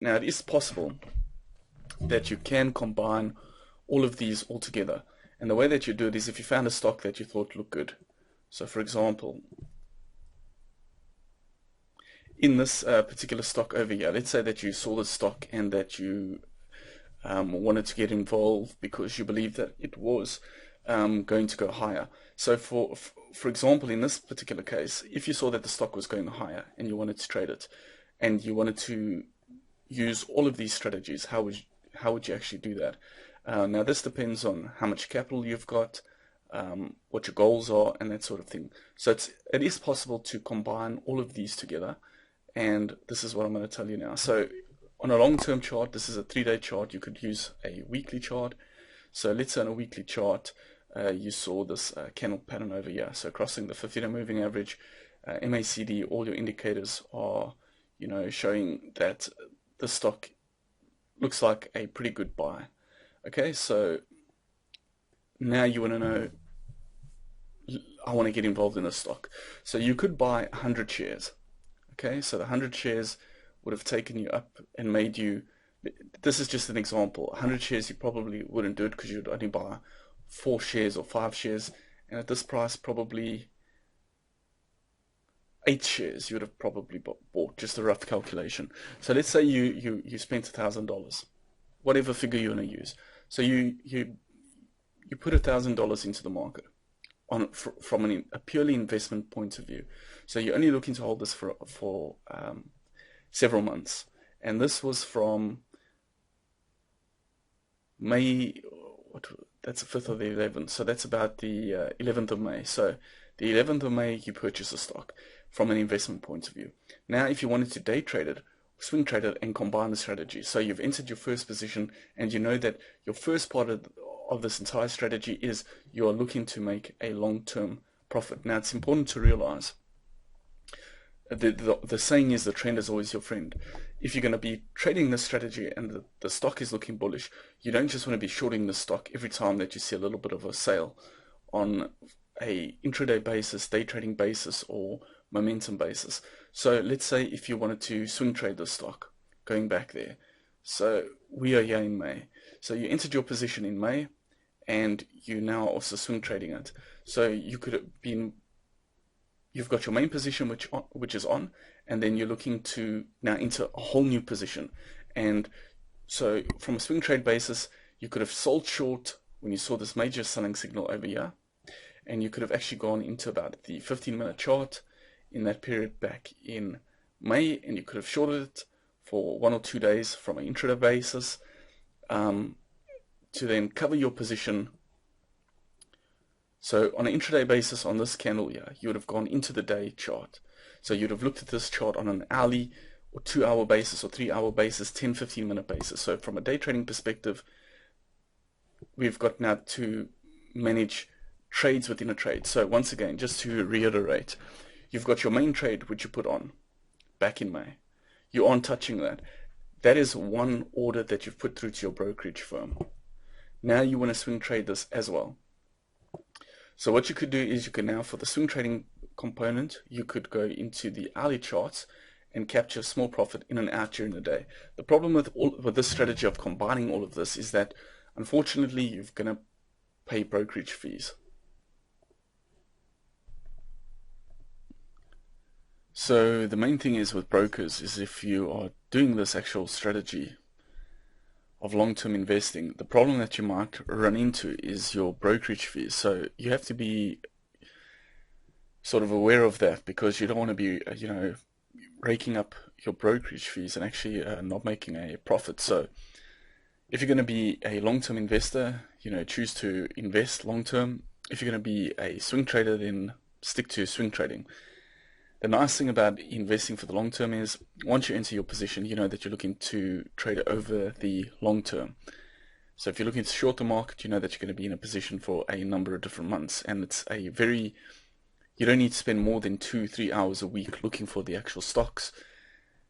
Now, it is possible that you can combine all of these all together. And the way that you do it is if you found a stock that you thought looked good. So for example, in this particular stock over here, let's say that you saw the stock and that you wanted to get involved because you believed that it was going to go higher. So for example, in this particular case, if you saw that the stock was going higher and you wanted to trade it, and you wanted to use all of these strategies, how would you actually do that? Now this depends on how much capital you've got, what your goals are, and that sort of thing. So it is possible to combine all of these together, and this is what I'm going to tell you now. So on a long-term chart, this is a 3-day chart. You could use a weekly chart. So let's say on a weekly chart, you saw this candle pattern over here. So crossing the 50-day moving average, MACD, all your indicators are, showing that the stock looks like a pretty good buy. Okay, so now you want to know, I want to get involved in a stock. So you could buy 100 shares. Okay, so the 100 shares would have taken you up and made you, this is just an example, 100 shares you probably wouldn't do it because you'd only buy 4 shares or 5 shares, and at this price probably 8 shares you would have probably bought, just a rough calculation. So let's say you spent $1,000, whatever figure you want to use. So you put $1,000 into the market from a purely investment point of view. So you're only looking to hold this for several months, and this was from May. That's the 5th or the 11th, so that's about the 11th of May. So the 11th of May you purchase a stock from an investment point of view. Now if you wanted to day trade it, swing trade it, and combine the strategy, so you've entered your first position and you know that your first part of this entire strategy is you are looking to make a long-term profit. Now it's important to realize the saying is the trend is always your friend. If you're going to be trading this strategy and the stock is looking bullish, you don't just want to be shorting the stock every time that you see a little bit of a sale on a intraday basis, day trading basis, or momentum basis. So let's say if you wanted to swing trade the stock, going back there. So we are here in May. So you entered your position in May, and you now also swing trading it. So you could have been, you've got your main position which is on, and then you're looking to now enter a whole new position. And so from a swing trade basis, you could have sold short when you saw this major selling signal over here, and you could have actually gone into about the 15-minute chart in that period back in May, and you could have shorted it for 1 or 2 days from an intraday basis, to then cover your position. So on an intraday basis on this candle here, you would have gone into the day chart. So you'd have looked at this chart on an hourly or 2-hour basis or 3-hour basis, 10-15-minute basis. So from a day trading perspective, we've got now to manage trades within a trade. So once again, just to reiterate, you've got your main trade which you put on back in May. You aren't touching that. That is one order that you've put through to your brokerage firm. Now you want to swing trade this as well. So what you could do is you can now, for the swing trading component, you could go into the hourly charts and capture a small profit in and out during the day. The problem with this strategy of combining all of this is that unfortunately you're going to pay brokerage fees. So the main thing is with brokers is if you are doing this actual strategy of long-term investing, the problem that you might run into is your brokerage fees. So you have to be sort of aware of that, because you don't want to be raking up your brokerage fees and actually not making a profit. So if you're going to be a long-term investor, choose to invest long-term. If you're going to be a swing trader, then stick to swing trading. The nice thing about investing for the long term is once you enter your position, you know that you're looking to trade over the long term. So if you're looking to short the market, you know that you're going to be in a position for a number of different months, and it's you don't need to spend more than 2-3 hours a week looking for the actual stocks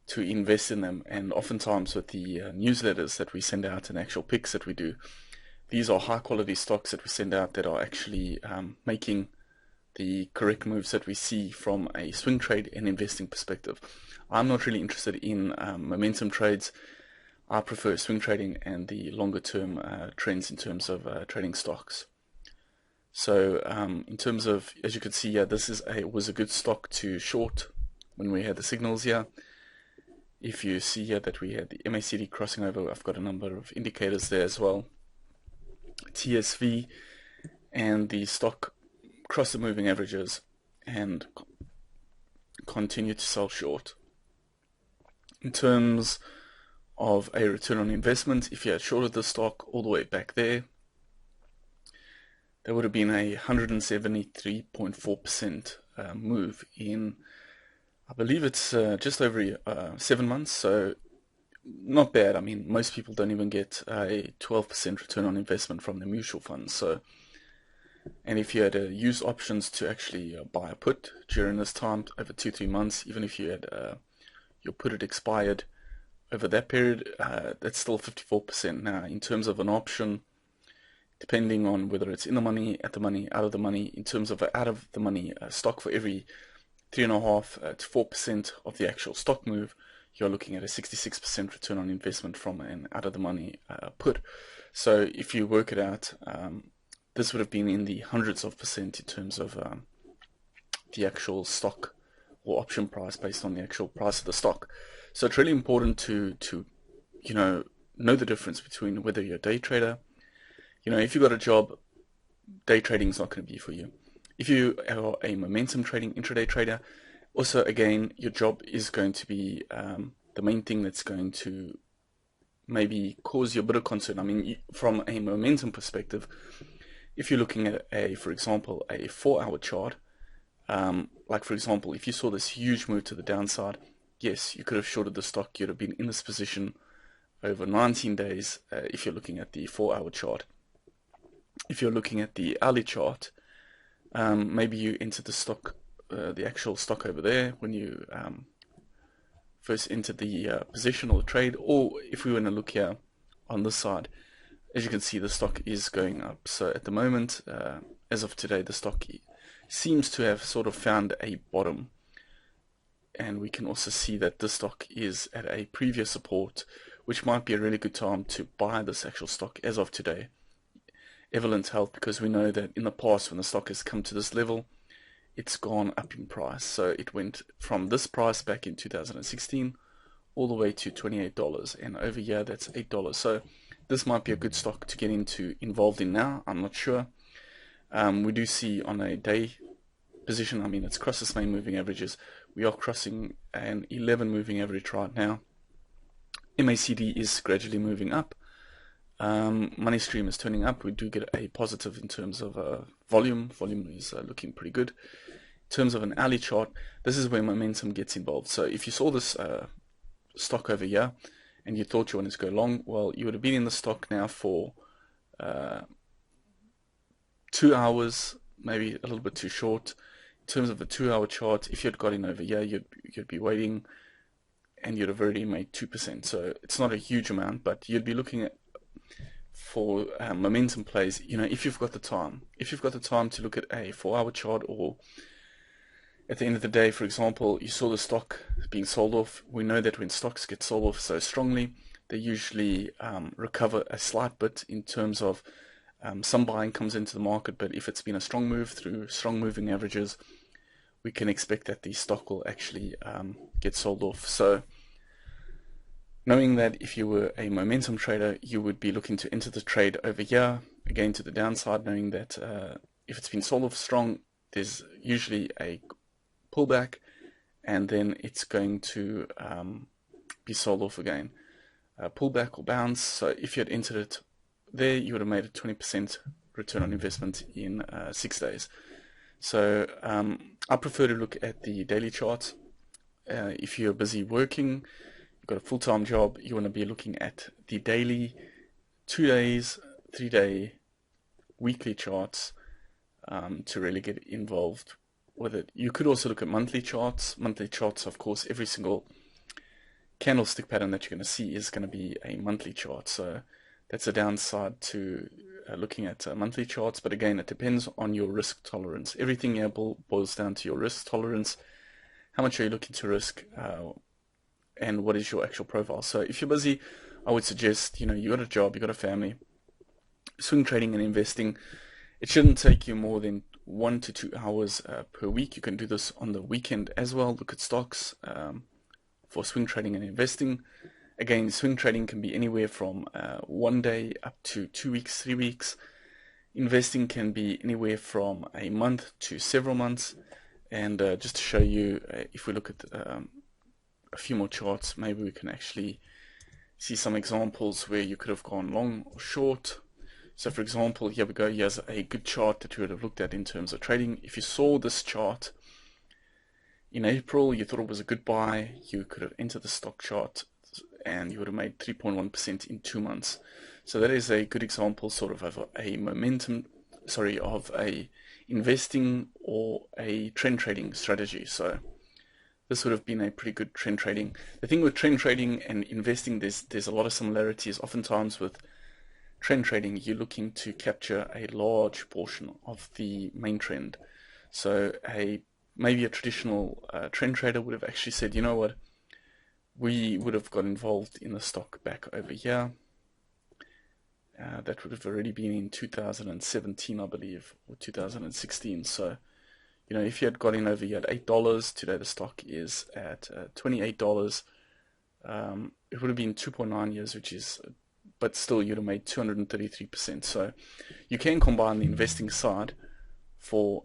to invest in them. And oftentimes with the newsletters that we send out and actual picks that we do, these are high quality stocks that we send out that are actually making the correct moves that we see from a swing trade and investing perspective. I'm not really interested in momentum trades. I prefer swing trading and the longer term trends in terms of trading stocks. So in terms of, as you can see here, this was a good stock to short when we had the signals here. If you see here that we had the MACD crossing over, I've got a number of indicators there as well. TSV and the stock cross the moving averages and continue to sell short. In terms of a return on investment, if you had shorted the stock all the way back there, there would have been a 173.4% move in, I believe it's just over 7 months, so not bad. I mean, most people don't even get a 12% return on investment from the mutual funds. So, and if you had used options to actually buy a put during this time, over 2-3 months, even if you had your put had expired over that period, that's still 54%. Now, in terms of an option, depending on whether it's in the money, at the money, out of the money, in terms of out of the money stock, for every 3.5 to 4% of the actual stock move, you're looking at a 66% return on investment from an out of the money put. So if you work it out, this would have been in the hundreds of percent in terms of the actual stock or option price based on the actual price of the stock. So it's really important to know the difference between whether you're a day trader. If you've got a job, day trading is not going to be for you. If you are a momentum trading intraday trader, also again, your job is going to be the main thing that's going to maybe cause you a bit of concern. I mean, from a momentum perspective, if you're looking at for example, a 4-hour chart, like for example, if you saw this huge move to the downside, yes, you could have shorted the stock. You'd have been in this position over 19 days if you're looking at the 4-hour chart. If you're looking at the hourly chart, maybe you entered the stock, the actual stock over there when you first entered the position or the trade, or if we want to look here on this side, as you can see, the stock is going up. So at the moment, as of today, the stock seems to have sort of found a bottom, and we can also see that the stock is at a previous support, which might be a really good time to buy this actual stock as of today, Evolent Health, because we know that in the past when the stock has come to this level, it's gone up in price. So it went from this price back in 2016 all the way to $28, and over here that's $8. So this might be a good stock to get involved in now. I'm not sure. We do see on a day position, I mean, it's crossed its main moving averages. We are crossing an 11 moving average right now. MACD is gradually moving up. Money stream is turning up. We do get a positive in terms of volume. Volume is looking pretty good. In terms of an hourly chart, this is where momentum gets involved. So if you saw this stock over here and you thought you wanted to go long, well, you would have been in the stock now for 2 hours, maybe a little bit too short. In terms of a 2-hour chart, if you had got in over here, you'd be waiting, and you'd have already made 2%. So it's not a huge amount, but you'd be looking at for momentum plays, if you've got the time. If you've got the time to look at a 4-hour chart, or at the end of the day, for example, you saw the stock being sold off. We know that when stocks get sold off so strongly, they usually recover a slight bit in terms of some buying comes into the market, but if it's been a strong move through strong moving averages, we can expect that the stock will actually get sold off. So knowing that if you were a momentum trader, you would be looking to enter the trade over here, again to the downside, knowing that if it's been sold off strong, there's usually a pullback, and then it's going to be sold off again. Pullback or bounce. So if you had entered it there, you would have made a 20% return on investment in 6 days. So I prefer to look at the daily charts. If you're busy working, you've got a full-time job, you want to be looking at the daily, 2 days, 3-day, weekly charts to really get involved with it. You could also look at monthly charts. Monthly charts, of course, every single candlestick pattern that you're going to see is going to be a monthly chart. So that's a downside to looking at monthly charts. But again, it depends on your risk tolerance. Everything here boils down to your risk tolerance. How much are you looking to risk? And what is your actual profile? So if you're busy, I would suggest, you got a job, you got a family, swing trading and investing, it shouldn't take you more than 1 to 2 hours per week. You can do this on the weekend as well. Look at stocks for swing trading and investing. Again, swing trading can be anywhere from 1 day up to 2 weeks, 3 weeks. Investing can be anywhere from a month to several months. And just to show you, if we look at a few more charts, maybe we can actually see some examples where you could have gone long or short. So for example, here we go. Here's a good chart that you would have looked at in terms of trading. If you saw this chart in April, you thought it was a good buy, you could have entered the stock chart and you would have made 3.1% in 2 months. So that is a good example sort of a momentum, of a investing or a trend trading strategy. So this would have been a pretty good trend trading. The thing with trend trading and investing, there's a lot of similarities. Oftentimes with trend trading, you're looking to capture a large portion of the main trend. So maybe a traditional trend trader would have actually said, you know what, we would have got involved in the stock back over here. That would have already been in 2017, I believe, or 2016. So, if you had got in over here at $8, today the stock is at $28. It would have been 2.9 years, but still you'd have made 233%. So you can combine the investing side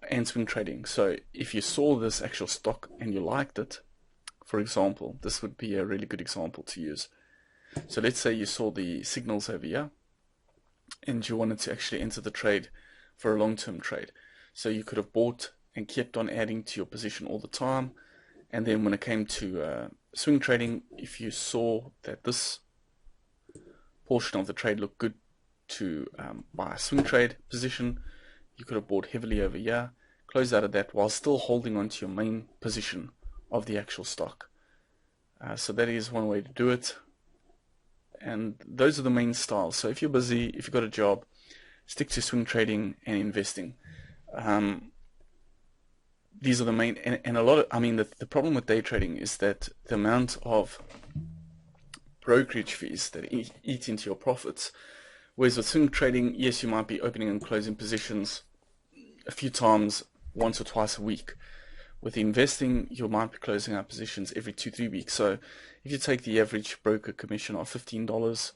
and swing trading. So if you saw this actual stock and you liked it, for example, this would be a really good example to use. So let's say you saw the signals over here and you wanted to actually enter the trade for a long-term trade. So you could have bought and kept on adding to your position all the time. And then when it came to swing trading, if you saw that this portion of the trade looked good to buy a swing trade position, you could have bought heavily over here, closed out of that while still holding on to your main position of the actual stock. So that is one way to do it. And those are the main styles. So if you're busy, if you've got a job, stick to swing trading and investing. These are the main, and a lot of, the problem with day trading is that the amount of brokerage fees that eat into your profits. Whereas with swing trading, yes, you might be opening and closing positions a few times, once or twice a week. With investing, you might be closing out positions every 2-3 weeks. So if you take the average broker commission of $15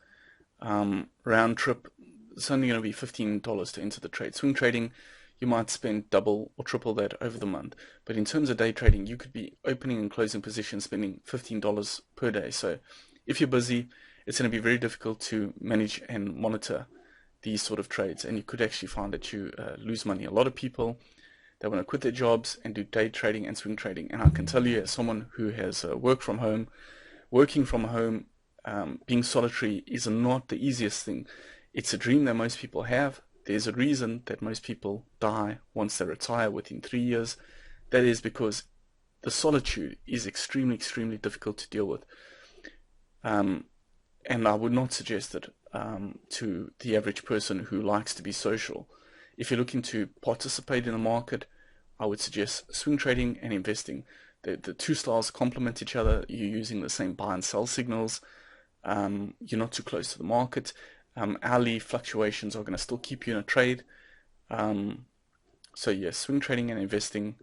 round trip, it's only going to be $15 to enter the trade. Swing trading, you might spend double or triple that over the month. But in terms of day trading, you could be opening and closing positions, spending $15 per day. So if you're busy, it's going to be very difficult to manage and monitor these sort of trades, and you could actually find that you lose money. A lot of people, they want to quit their jobs and do day trading and swing trading. And I can tell you, as someone who has working from home, being solitary is not the easiest thing. It's a dream that most people have. There's a reason that most people die once they retire within 3 years. That is because the solitude is extremely, extremely difficult to deal with. And I would not suggest it to the average person who likes to be social. If you're looking to participate in the market, I would suggest swing trading and investing. The two styles complement each other. You're using the same buy and sell signals. You're not too close to the market. Hourly fluctuations are going to still keep you in a trade. So yes, swing trading and investing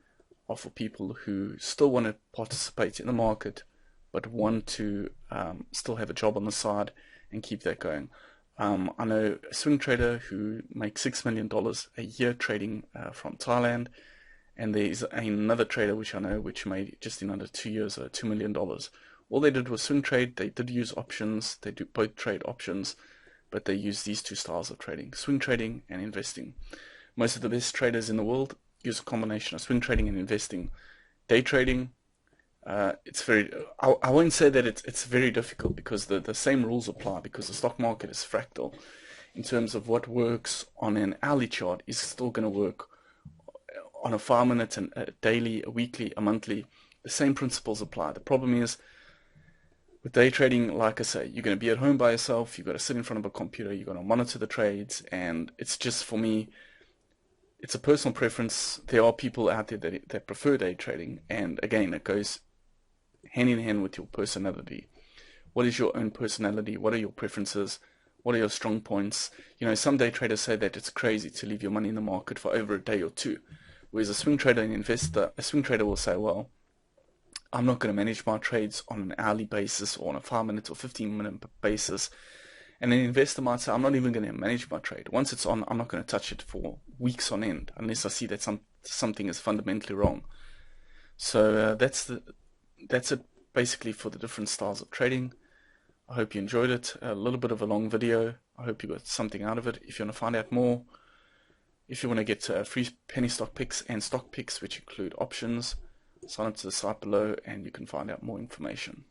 are for people who still want to participate in the market, but want to still have a job on the side and keep that going. I know a swing trader who makes $6 million a year trading from Thailand, and there's another trader which I know which made just in under 2 years $2 million. All they did was swing trade. They did use options. They do both trade options, but they use these two styles of trading: swing trading and investing. Most of the best traders in the world use a combination of swing trading and investing. Day trading, it's very, I won't say that it's very difficult, because the same rules apply, because the stock market is fractal. In terms of what works on an hourly chart is still going to work on a 5-minute, and a daily, a weekly, a monthly. The same principles apply. The problem is with day trading, like I say, you're going to be at home by yourself, you've got to sit in front of a computer, you've got to monitor the trades, and it's just, for me, it's a personal preference. There are people out there that prefer day trading, and again, it goes hand in hand with your personality. What is your own personality? What are your preferences? What are your strong points? You know, some day traders say that it's crazy to leave your money in the market for over a day or two. Whereas a swing trader and investor, a swing trader will say, well, I'm not going to manage my trades on an hourly basis or on a 5-minute or 15-minute basis. And an investor might say, I'm not even going to manage my trade. Once it's on, I'm not going to touch it for weeks on end unless I see that something is fundamentally wrong. So that's it basically for the different styles of trading. I hope you enjoyed it. A little bit of a long video. I hope you got something out of it. If you want to find out more, if you want to get free penny stock picks and stock picks, which include options, sign up to the site below and you can find out more information.